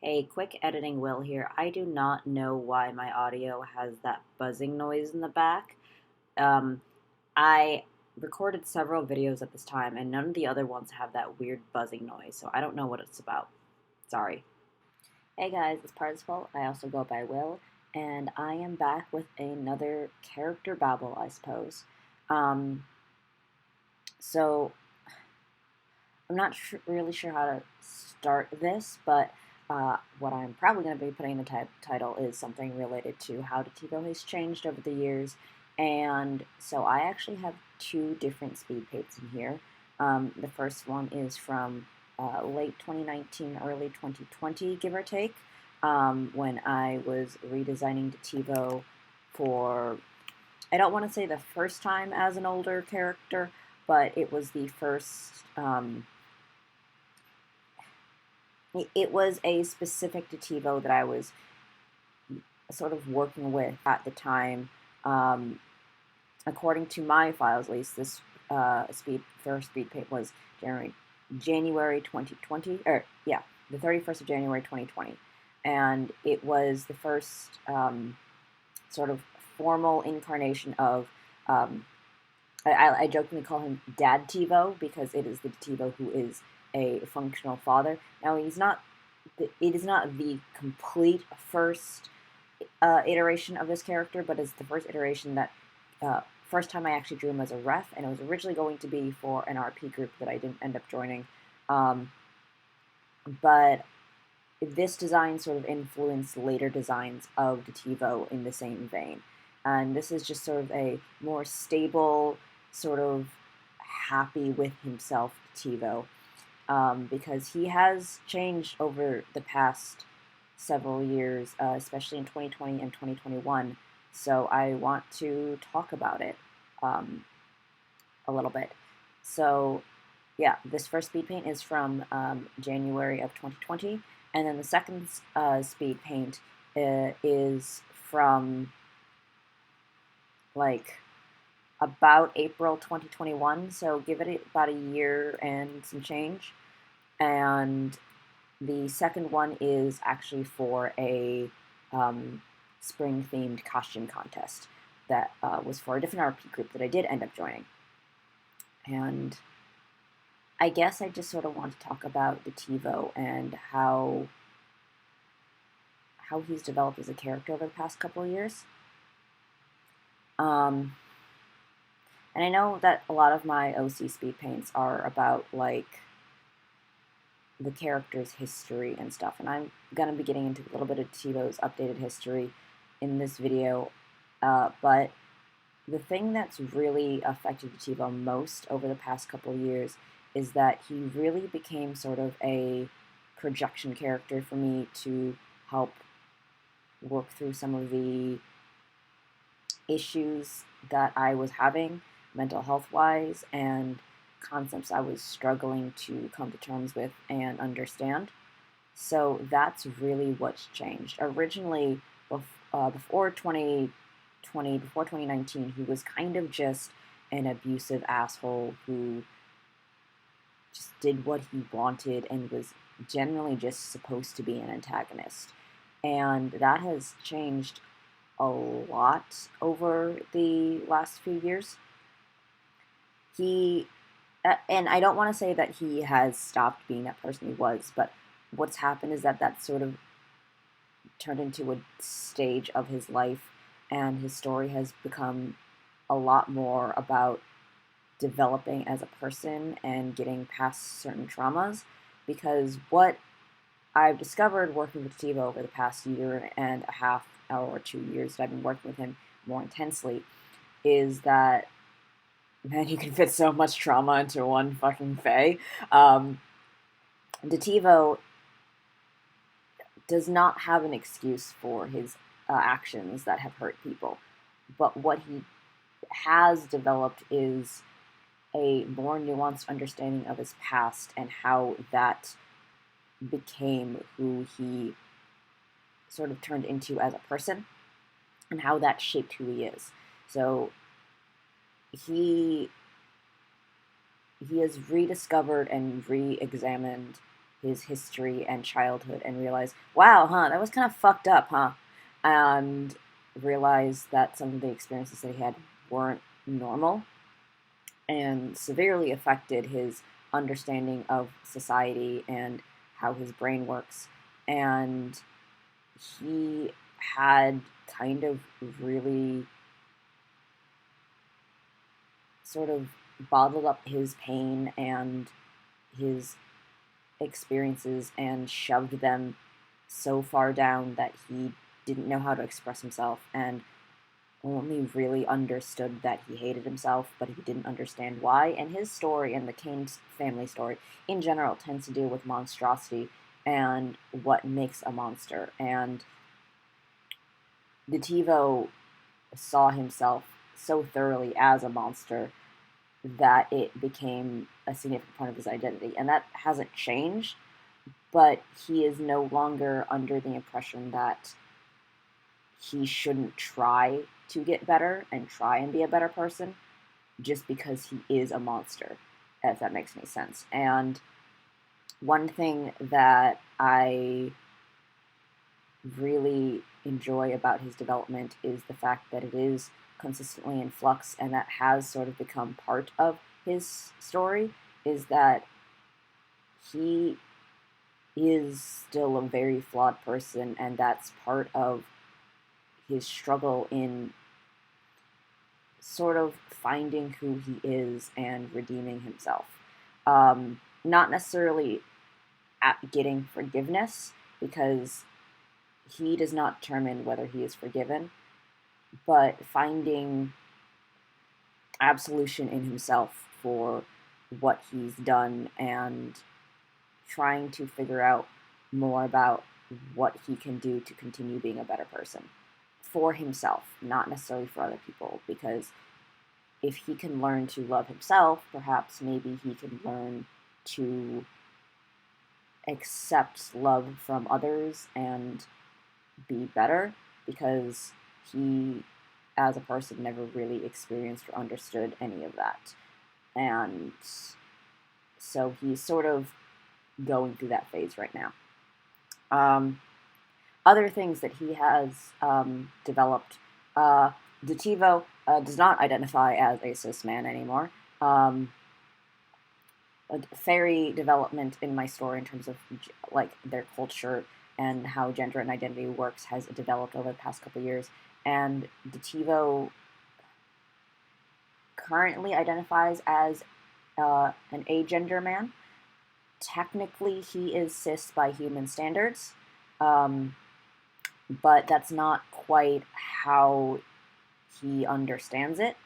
Hey, quick editing Will here. I do not know why my audio has that buzzing noise in the back. Um, I recorded several videos at this time, and none of the other ones have that weird buzzing noise, so I don't know what it's about. Sorry. Hey guys, it's Parzival. I also go by Will, and I am back with another character babble, I suppose. Um, so I'm not really sure how to start this, but what I'm probably going to be putting in the title is something related to how Dativo has changed over the years. And so I actually have two different speed paints in here. The first one is from late 2019, early 2020, give or take, when I was redesigning Dativo for, I don't want to say the first time as an older character, but it was the first. It was a specific Dativo that I was sort of working with at the time. Um, According to my files, at least, this first speed paint was January 2020, or yeah, the 31st of January 2020, and it was the first sort of formal incarnation of. I jokingly call him Dad Tivo because it is the Tivo who is a functional father. Now he's not. It is not the complete first iteration of this character, but it's the first iteration that first time I actually drew him as a ref, and it was originally going to be for an RP group that I didn't end up joining. But this design sort of influenced later designs of Dativo in the same vein. And this is just sort of a more stable, sort of happy with himself Dativo, because he has changed over the past several years, especially in 2020 and 2021. So I want to talk about it um, a little bit. So, yeah, this first speed paint is from January of 2020, and then the second speed paint is from like about April 2021. So give it about a year and some change. And the second one is actually for a spring themed costume contest that was for a different RP group that I did end up joining. And I guess I just sort of want to talk about Dativo and how he's developed as a character over the past couple of years. Um, and I know that a lot of my OC speed paints are about like the character's history and stuff, and I'm gonna be getting into a little bit of Dativo's updated history in this video. But the thing that's really affected Dativo most over the past couple of years is that he really became sort of a projection character for me to help work through some of the issues that I was having mental health wise and concepts I was struggling to come to terms with and understand. So that's really what's changed. Originally, before 2020, before 2019, he was kind of just an abusive asshole who just did what he wanted and was generally just supposed to be an antagonist. And that has changed a lot over the last few years. He, and I don't want to say that he has stopped being that person he was, but what's happened is that that sort of turned into a stage of his life, and his story has become a lot more about developing as a person and getting past certain traumas. Because what I've discovered working with Steve over the past year and a half or 2 years that I've been working with him more intensely is that, man, you can fit so much trauma into one fucking Fae. Dativo does not have an excuse for his actions that have hurt people, but what he has developed is a more nuanced understanding of his past and how that became who he sort of turned into as a person and how that shaped who he is. So he has rediscovered and re-examined his history and childhood and realize, wow, that was kind of fucked up, and realize that some of the experiences that he had weren't normal and severely affected his understanding of society and how his brain works. And he had kind of really sort of bottled up his pain and his experiences and shoved them so far down that he didn't know how to express himself and only really understood that he hated himself, but he didn't understand why. And his story and the Kane family story in general tends to deal with monstrosity and what makes a monster. And Dativo saw himself so thoroughly as a monster that it became a significant part of his identity. And that hasn't changed, but he is no longer under the impression that he shouldn't try to get better and try and be a better person just because he is a monster, if that makes any sense. And one thing that I really enjoy about his development is the fact that it is consistently in flux, and that has sort of become part of his story, is that he is still a very flawed person, and that's part of his struggle in sort of finding who he is and redeeming himself. Not necessarily at getting forgiveness, because he does not determine whether he is forgiven, but finding absolution in himself for what he's done and trying to figure out more about what he can do to continue being a better person for himself, not necessarily for other people, because if he can learn to love himself, perhaps maybe he can learn to accept love from others and be better, because he, as a person, never really experienced or understood any of that. And so he's sort of going through that phase right now. Other things that he has developed, Dativo does not identify as a cis man anymore. Fairy development in my story in terms of like their culture and how gender and identity works has developed over the past couple of years. And Dativo currently identifies as an agender man. Technically, he is cis by human standards, but that's not quite how he understands it.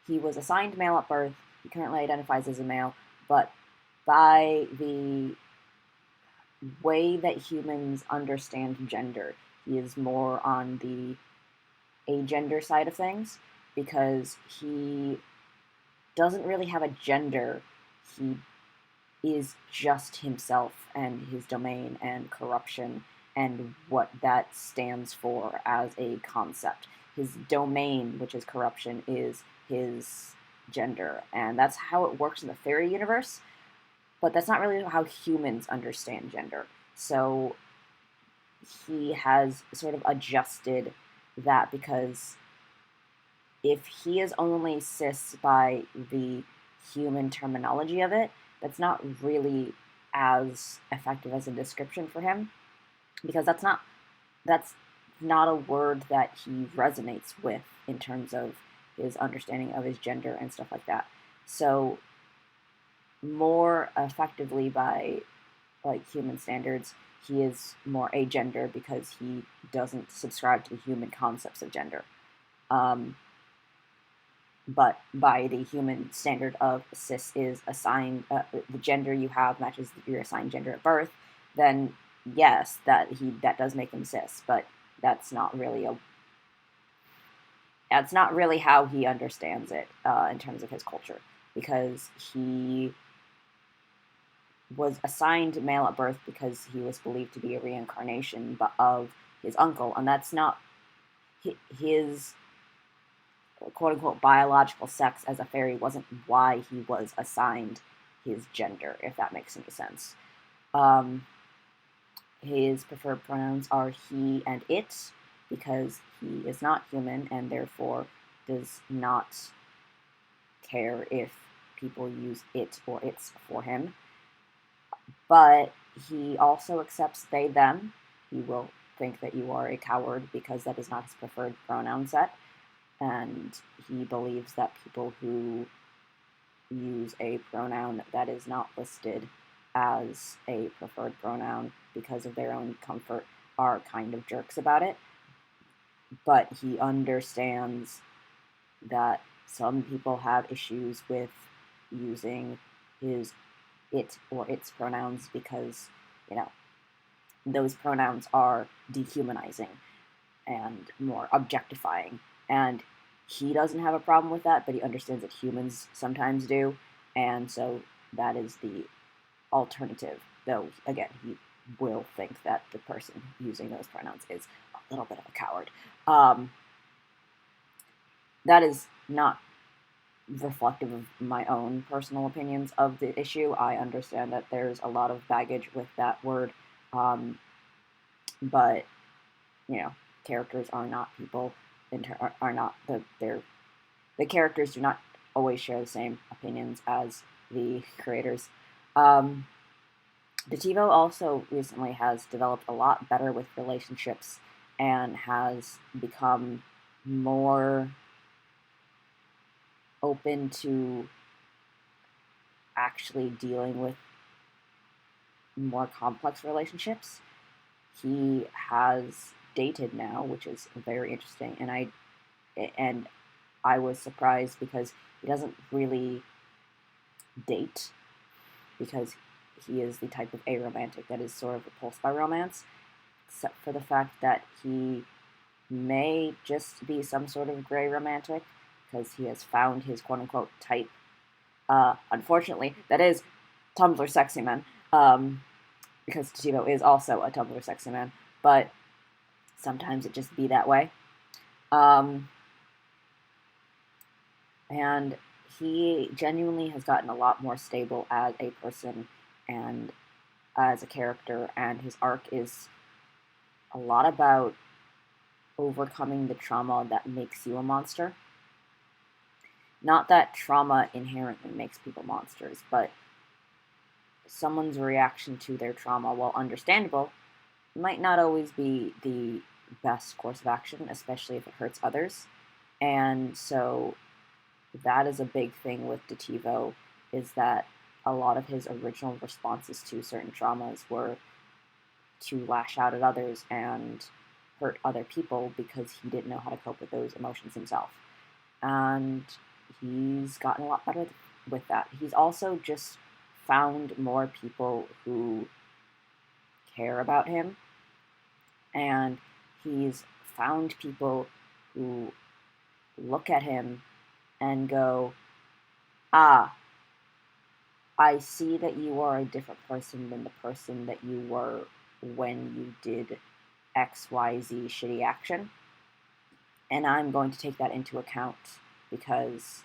He was assigned male at birth. He currently identifies as a male, but by the way that humans understand gender, he is more on the agender side of things, because he doesn't really have a gender. He is just himself and his domain and corruption and what that stands for as a concept. His domain, which is corruption, is his gender, and that's how it works in the fairy universe, but that's not really how humans understand gender. So he has sort of adjusted that, because if he is only cis by the human terminology of it, that's not really as effective as a description for him, because that's not a word that he resonates with in terms of his understanding of his gender and stuff like that. So more effectively by like human standards, he is more agender because he doesn't subscribe to the human concepts of gender. But by the human standard of cis is assigned, the gender you have matches your assigned gender at birth, then yes, that does make him cis, but that's not really how he understands it in terms of his culture, because he was assigned male at birth because he was believed to be a reincarnation of his uncle, and that's not his quote-unquote biological sex as a fairy wasn't why he was assigned his gender, if that makes any sense. His preferred pronouns are he and it, because he is not human and therefore does not care if people use it or its for him. But he also accepts they, them. He will think that you are a coward because that is not his preferred pronoun set. And he believes that people who use a pronoun that is not listed as a preferred pronoun because of their own comfort are kind of jerks about it. But he understands that some people have issues with using his it or its pronouns because, those pronouns are dehumanizing and more objectifying. And he doesn't have a problem with that, but he understands that humans sometimes do. And so that is the alternative. Though, again, he will think that the person using those pronouns is a little bit of a coward. That is not reflective of my own personal opinions of the issue. I understand that there's a lot of baggage with that word, but characters are not people. Are not the characters do not always share the same opinions as the creators. Dativo also recently has developed a lot better with relationships and has become more open to actually dealing with more complex relationships. He has dated now, which is very interesting, and I was surprised because he doesn't really date, because he is the type of aromantic that is sort of repulsed by romance, except for the fact that he may just be some sort of gray romantic, because he has found his quote-unquote type. Unfortunately, that is Tumblr sexy man, because Dativo is also a Tumblr sexy man, but sometimes it just be that way. And he genuinely has gotten a lot more stable as a person and as a character, and his arc is a lot about overcoming the trauma that makes you a monster. Not that trauma inherently makes people monsters, but someone's reaction to their trauma, while understandable, might not always be the best course of action, especially if it hurts others. And so that is a big thing with Dativo, is that a lot of his original responses to certain traumas were to lash out at others and hurt other people because he didn't know how to cope with those emotions himself. And he's gotten a lot better with that. He's also just found more people who care about him, and he's found people who look at him and go, ah, I see that you are a different person than the person that you were when you did XYZ shitty action, and I'm going to take that into account because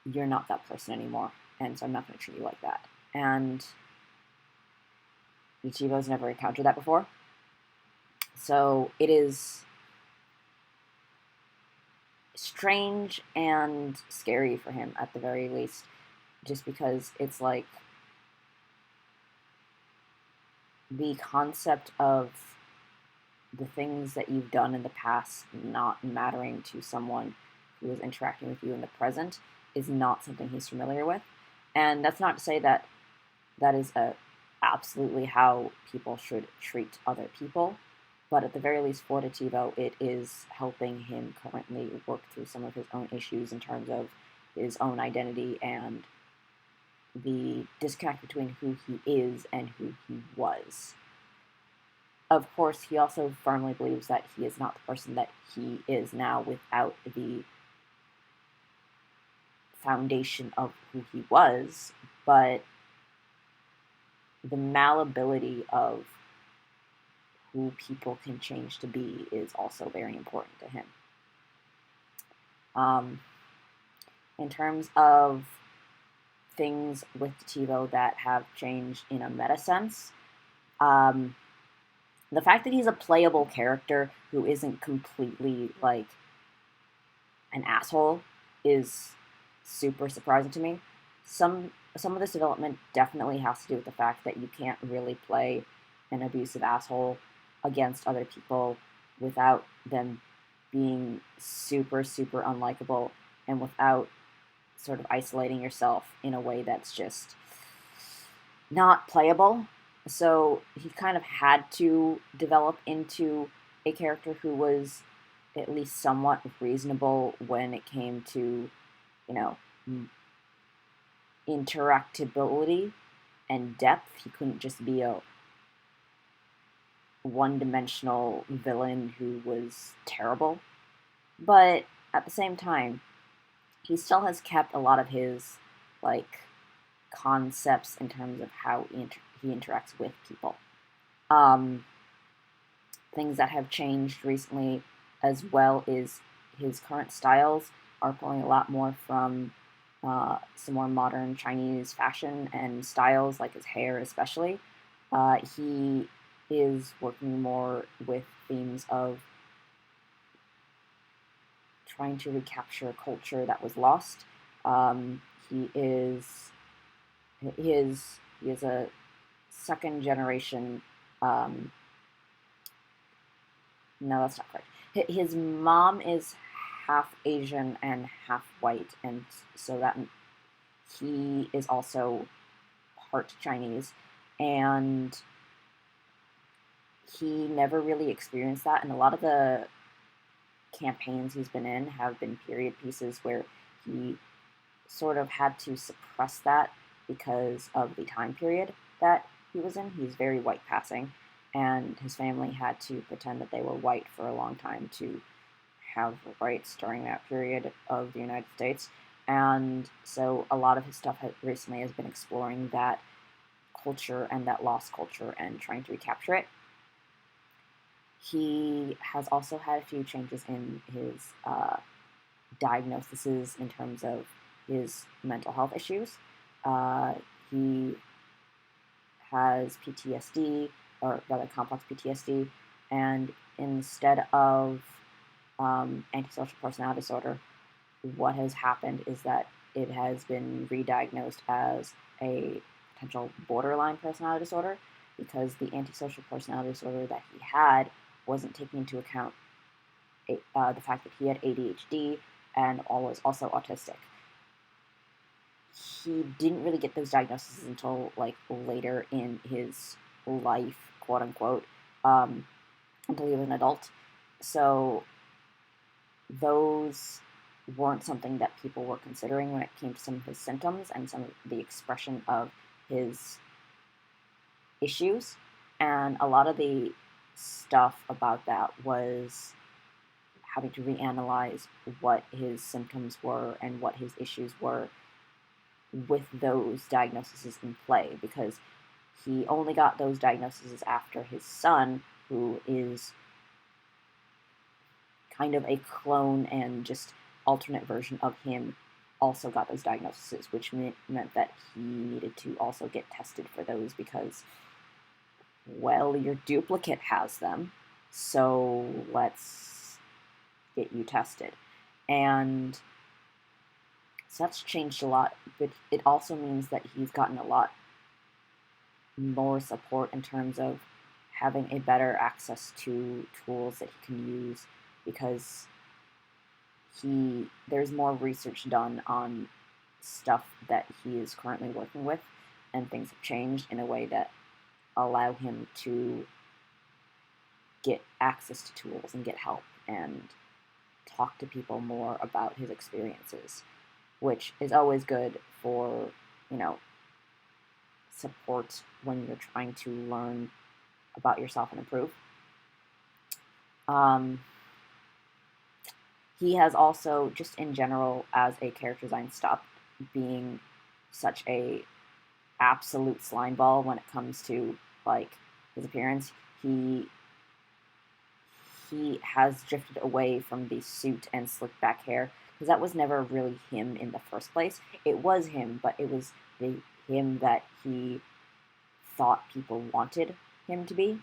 you're not that person anymore, and so I'm not going to treat you like that. And Dativo's never encountered that before, so it is strange and scary for him at the very least, just because it's like the concept of the things that you've done in the past not mattering to someone who is interacting with you in the present is not something he's familiar with. And that's not to say that that is absolutely how people should treat other people, but at the very least for Dativo, it is helping him currently work through some of his own issues in terms of his own identity and the disconnect between who he is and who he was. Of course, he also firmly believes that he is not the person that he is now without the foundation of who he was, but the malleability of who people can change to be is also very important to him. In terms of things with Dativo that have changed in a meta sense. Um, the fact that he's a playable character who isn't completely like an asshole is super surprising to me. Some of this development definitely has to do with the fact that you can't really play an abusive asshole against other people without them being super unlikable and without sort of isolating yourself in a way that's just not playable. So he kind of had to develop into a character who was at least somewhat reasonable when it came to, you know, interactability and depth. He couldn't just be a one-dimensional villain who was terrible. But at the same time, he still has kept a lot of his like concepts in terms of how he interacts with people. Um, Things that have changed recently as well is his current styles are pulling a lot more from some more modern Chinese fashion and styles, like his hair especially. He is working more with themes of trying to recapture a culture that was lost. He is he is a second generation. Um, no, that's not correct. His mom is half Asian and half white, and so that he is also part Chinese, and he never really experienced that. And a lot of the campaigns he's been in have been period pieces where he sort of had to suppress that because of the time period that he was in. He's very white passing, and his family had to pretend that they were white for a long time to have rights during that period of the United States. And so a lot of his stuff recently has been exploring that culture and that lost culture and trying to recapture it. He has also had a few changes in his diagnoses in terms of his mental health issues. He has PTSD, or rather complex PTSD, and instead of antisocial personality disorder, what has happened is that it has been re-diagnosed as a potential borderline personality disorder because the antisocial personality disorder that he had wasn't taking into account the fact that he had ADHD and was also autistic. He didn't really get those diagnoses until like later in his life, quote unquote, until he was an adult. So those weren't something that people were considering when it came to some of his symptoms and some of the expression of his issues. And a lot of the stuff about that was having to reanalyze what his symptoms were and what his issues were with those diagnoses in play, because he only got those diagnoses after his son, who is kind of a clone and just alternate version of him, also got those diagnoses, which meant that he needed to also get tested for those because, well, your duplicate has them, so let's get you tested. And so that's changed a lot, but it also means that he's gotten a lot more support in terms of having a better access to tools that he can use, because there's more research done on stuff that he is currently working with, and things have changed in a way that allow him to get access to tools and get help and talk to people more about his experiences, which is always good for, support when you're trying to learn about yourself and improve. He has also, just in general, as a character design, stopped being such a absolute slime ball when it comes to like his appearance. He has drifted away from the suit and slick back hair, because that was never really him in the first place. It was him, but it was the him that he thought people wanted him to be,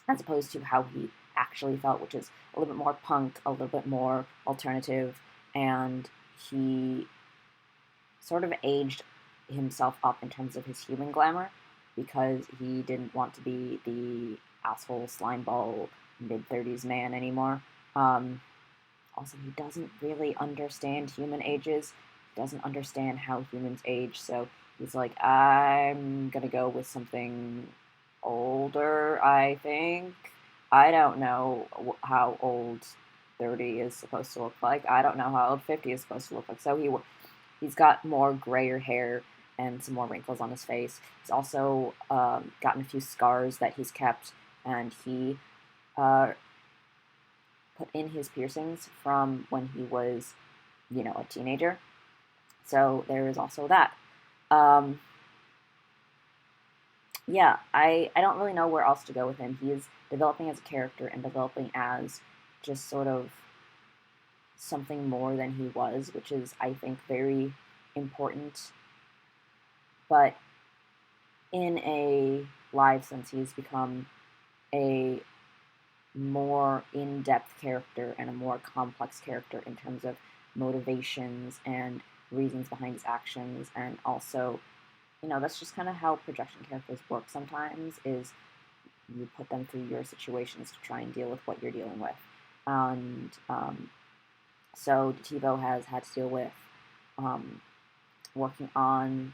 as opposed to how he actually felt, which is a little bit more punk, a little bit more alternative, and he sort of aged himself up in terms of his human glamour because he didn't want to be the asshole slimeball mid-30s man anymore. Also, he doesn't really understand human ages. He doesn't understand how humans age, so he's like, I'm gonna go with something older, I think. I don't know how old 30 is supposed to look like. I don't know how old 50 is supposed to look like. So he's got more grayer hair and some more wrinkles on his face. He's also gotten a few scars that he's kept, and he put in his piercings from when he was, a teenager. So there is also that. Yeah, I don't really know where else to go with him. He is developing as a character and developing as just sort of something more than he was, which is, I think, very important. But in a live sense, he's become a more in-depth character and a more complex character in terms of motivations and reasons behind his actions, and also, that's just kind of how projection characters work sometimes, is you put them through your situations to try and deal with what you're dealing with. And so Dativo has had to deal with working on,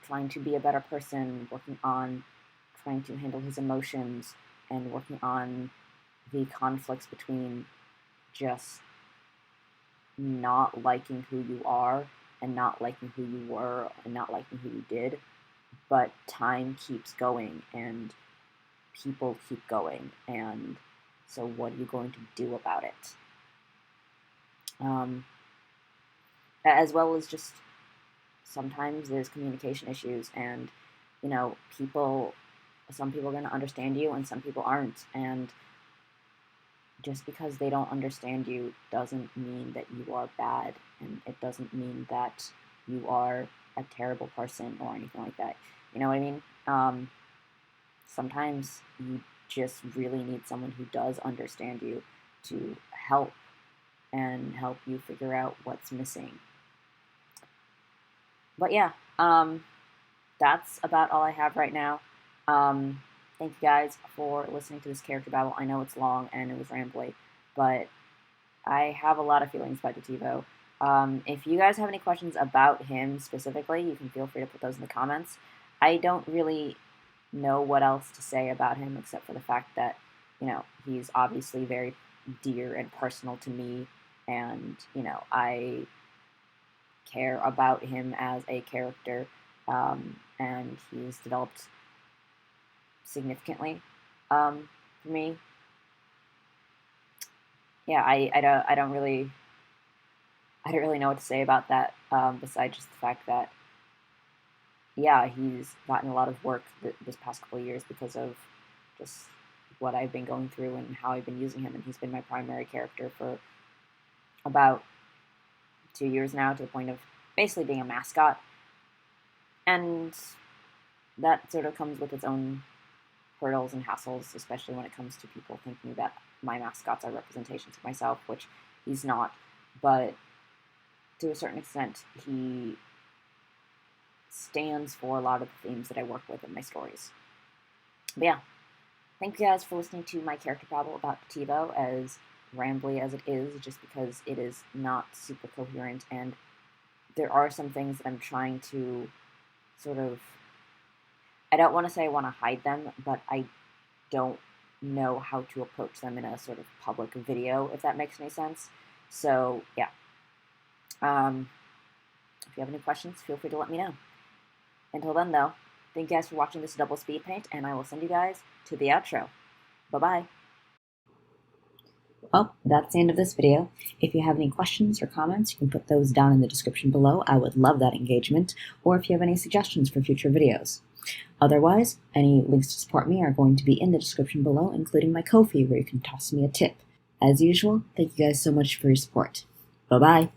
trying to be a better person, working on trying to handle his emotions, and working on the conflicts between just not liking who you are and not liking who you were and not liking who you did. But time keeps going and people keep going, and so what are you going to do about it? As well as just sometimes there's communication issues, and some people are going to understand you and some people aren't, and just because they don't understand you doesn't mean that you are bad, and it doesn't mean that you are a terrible person or anything like that. You know what I mean? Sometimes you just really need someone who does understand you to help you figure out what's missing. But yeah, that's about all I have right now. Thank you guys for listening to this character babble. I know it's long and it was rambly, but I have a lot of feelings about Dativo. If you guys have any questions about him specifically, you can feel free to put those in the comments. I don't really know what else to say about him except for the fact that, he's obviously very dear and personal to me, and, I care about him as a character, and he's developed significantly for me. Yeah, I don't really know what to say about that, besides just the fact that, yeah, he's gotten a lot of work this past couple of years because of just what I've been going through and how I've been using him, and he's been my primary character for about 2 years now, to the point of basically being a mascot. And that sort of comes with its own hurdles and hassles, especially when it comes to people thinking that my mascots are representations of myself, which he's not. But to a certain extent, he stands for a lot of the themes that I work with in my stories. But yeah, thank you guys for listening to my character babble about Dativo, as rambly as it is, just because it is not super coherent, and there are some things that I'm trying to sort of, I don't want to say I want to hide them, but I don't know how to approach them in a sort of public video, if that makes any sense. So yeah, if you have any questions, feel free to let me know. Until then, though, thank you guys for watching this double speed paint, and I will send you guys to the outro. Bye-bye. Well, that's the end of this video. If you have any questions or comments, you can put those down in the description below. I would love that engagement. Or if you have any suggestions for future videos. Otherwise, any links to support me are going to be in the description below, including my Ko-fi, where you can toss me a tip. As usual, thank you guys so much for your support. Bye-bye.